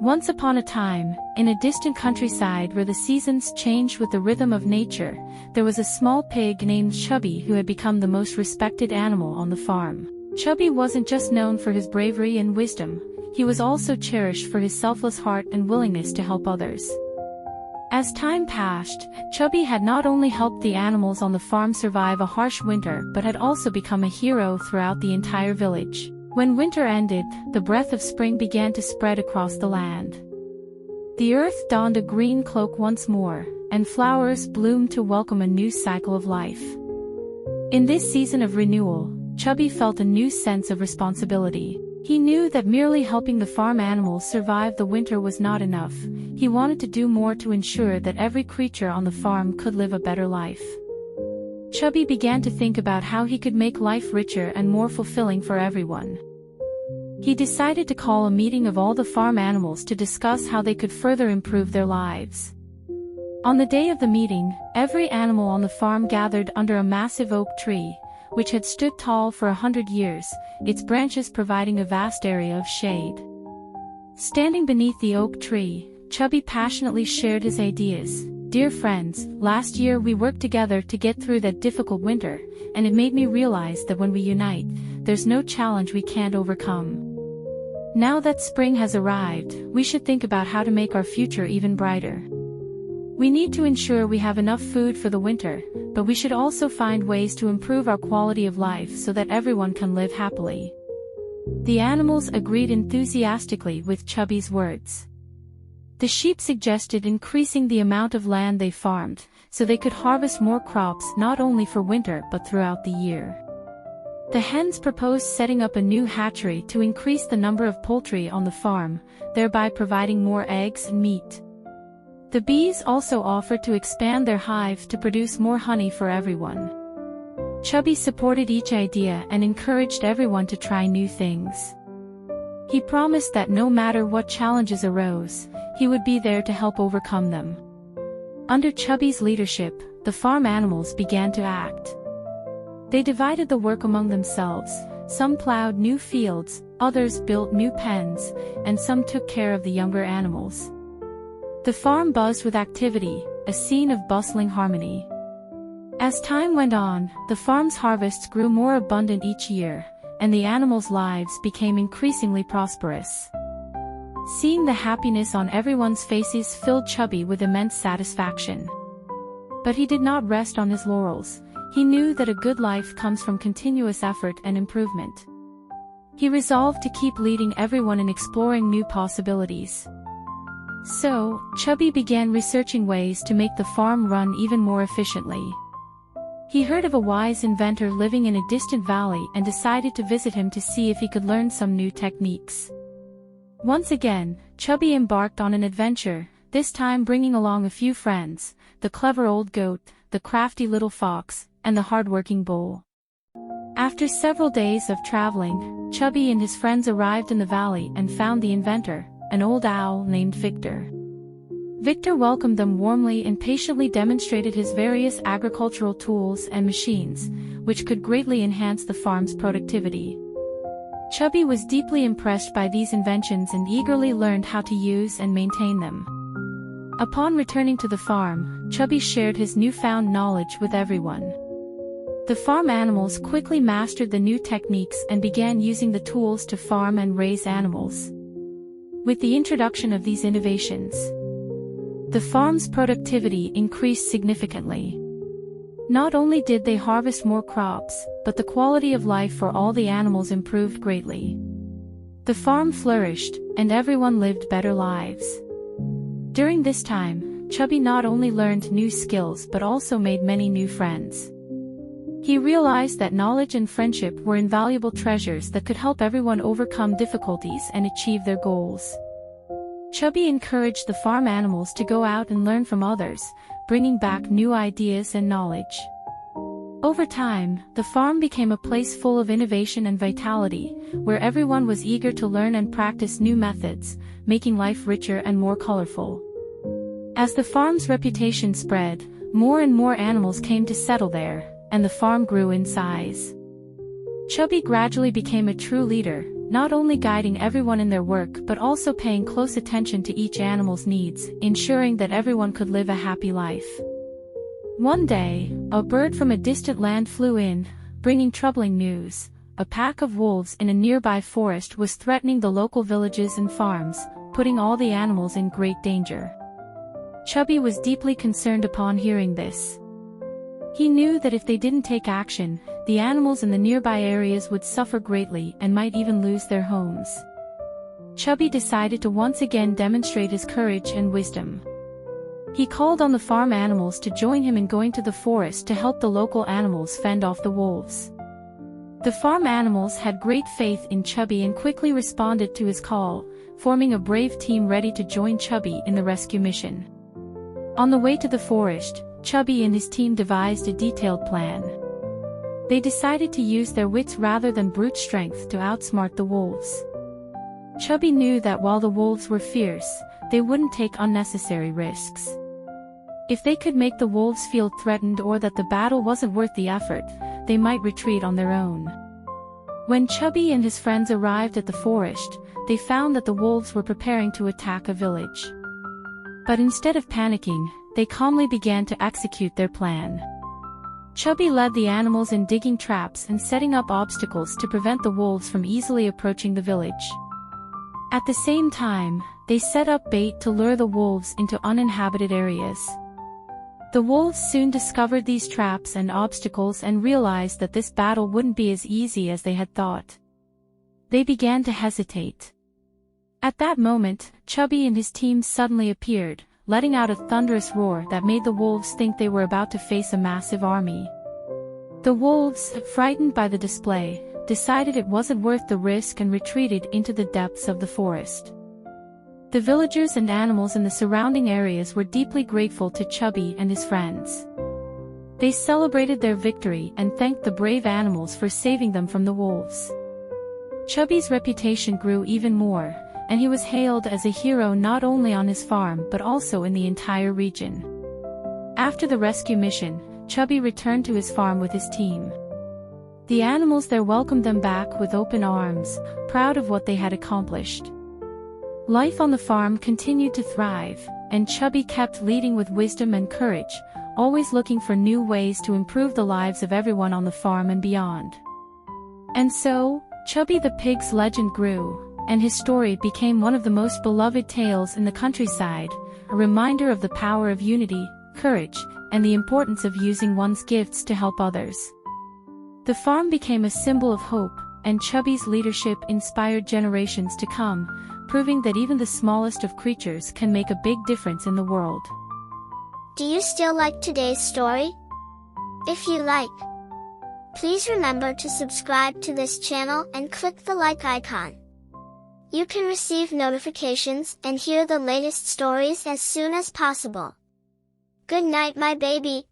Once upon a time, in a distant countryside where the seasons changed with the rhythm of nature, there was a small pig named Chubby who had become the most respected animal on the farm. Chubby wasn't just known for his bravery and wisdom, he was also cherished for his selfless heart and willingness to help others. As time passed, Chubby had not only helped the animals on the farm survive a harsh winter but had also become a hero throughout the entire village. When winter ended, the breath of spring began to spread across the land. The earth donned a green cloak once more, and flowers bloomed to welcome a new cycle of life. In this season of renewal, Chubby felt a new sense of responsibility. He knew that merely helping the farm animals survive the winter was not enough. He wanted to do more to ensure that every creature on the farm could live a better life. Chubby began to think about how he could make life richer and more fulfilling for everyone. He decided to call a meeting of all the farm animals to discuss how they could further improve their lives. On the day of the meeting, every animal on the farm gathered under a massive oak tree, which had stood tall for 100 years, its branches providing a vast area of shade. Standing beneath the oak tree, Chubby passionately shared his ideas. "Dear friends, last year we worked together to get through that difficult winter, and it made me realize that when we unite, there's no challenge we can't overcome. Now that spring has arrived, we should think about how to make our future even brighter. We need to ensure we have enough food for the winter, but we should also find ways to improve our quality of life so that everyone can live happily." The animals agreed enthusiastically with Chubby's words. The sheep suggested increasing the amount of land they farmed, so they could harvest more crops not only for winter but throughout the year. The hens proposed setting up a new hatchery to increase the number of poultry on the farm, thereby providing more eggs and meat. The bees also offered to expand their hive to produce more honey for everyone. Chubby supported each idea and encouraged everyone to try new things. He promised that no matter what challenges arose, he would be there to help overcome them. Under Chubby's leadership, the farm animals began to act. They divided the work among themselves. Some plowed new fields, others built new pens, and some took care of the younger animals. The farm buzzed with activity, a scene of bustling harmony. As time went on, the farm's harvests grew more abundant each year, and the animals' lives became increasingly prosperous. Seeing the happiness on everyone's faces filled Chubby with immense satisfaction. But he did not rest on his laurels. He knew that a good life comes from continuous effort and improvement. He resolved to keep leading everyone in exploring new possibilities. So, Chubby began researching ways to make the farm run even more efficiently. He heard of a wise inventor living in a distant valley and decided to visit him to see if he could learn some new techniques. Once again, Chubby embarked on an adventure, this time bringing along a few friends, the clever old goat, the crafty little fox, and the hard-working bull. After several days of traveling, Chubby and his friends arrived in the valley and found the inventor, an old owl named Victor. Victor welcomed them warmly and patiently demonstrated his various agricultural tools and machines, which could greatly enhance the farm's productivity. Chubby was deeply impressed by these inventions and eagerly learned how to use and maintain them. Upon returning to the farm, Chubby shared his newfound knowledge with everyone. The farm animals quickly mastered the new techniques and began using the tools to farm and raise animals. With the introduction of these innovations, the farm's productivity increased significantly. Not only did they harvest more crops, but the quality of life for all the animals improved greatly. The farm flourished, and everyone lived better lives. During this time, Chubby not only learned new skills but also made many new friends. He realized that knowledge and friendship were invaluable treasures that could help everyone overcome difficulties and achieve their goals. Chubby encouraged the farm animals to go out and learn from others, bringing back new ideas and knowledge. Over time, the farm became a place full of innovation and vitality, where everyone was eager to learn and practice new methods, making life richer and more colorful. As the farm's reputation spread, more and more animals came to settle there, and the farm grew in size. Chubby gradually became a true leader, not only guiding everyone in their work but also paying close attention to each animal's needs, ensuring that everyone could live a happy life. One day, a bird from a distant land flew in, bringing troubling news. A pack of wolves in a nearby forest was threatening the local villages and farms, putting all the animals in great danger. Chubby was deeply concerned upon hearing this. He knew that if they didn't take action, the animals in the nearby areas would suffer greatly and might even lose their homes. Chubby decided to once again demonstrate his courage and wisdom. He called on the farm animals to join him in going to the forest to help the local animals fend off the wolves. The farm animals had great faith in Chubby and quickly responded to his call, forming a brave team ready to join Chubby in the rescue mission. On the way to the forest, Chubby and his team devised a detailed plan. They decided to use their wits rather than brute strength to outsmart the wolves. Chubby knew that while the wolves were fierce, they wouldn't take unnecessary risks. If they could make the wolves feel threatened or that the battle wasn't worth the effort, they might retreat on their own. When Chubby and his friends arrived at the forest, they found that the wolves were preparing to attack a village. But instead of panicking, they calmly began to execute their plan. Chubby led the animals in digging traps and setting up obstacles to prevent the wolves from easily approaching the village. At the same time, they set up bait to lure the wolves into uninhabited areas. The wolves soon discovered these traps and obstacles and realized that this battle wouldn't be as easy as they had thought. They began to hesitate. At that moment, Chubby and his team suddenly appeared, letting out a thunderous roar that made the wolves think they were about to face a massive army. The wolves, frightened by the display, decided it wasn't worth the risk and retreated into the depths of the forest. The villagers and animals in the surrounding areas were deeply grateful to Chubby and his friends. They celebrated their victory and thanked the brave animals for saving them from the wolves. Chubby's reputation grew even more, and he was hailed as a hero not only on his farm but also in the entire region. After the rescue mission, Chubby returned to his farm with his team. The animals there welcomed them back with open arms, proud of what they had accomplished. Life on the farm continued to thrive, and Chubby kept leading with wisdom and courage, always looking for new ways to improve the lives of everyone on the farm and beyond. And so, Chubby the pig's legend grew, and his story became one of the most beloved tales in the countryside, a reminder of the power of unity, courage, and the importance of using one's gifts to help others. The farm became a symbol of hope, and Chubby's leadership inspired generations to come, proving that even the smallest of creatures can make a big difference in the world. Do you still like today's story? If you like, please remember to subscribe to this channel and click the like icon. You can receive notifications and hear the latest stories as soon as possible. Good night, my baby.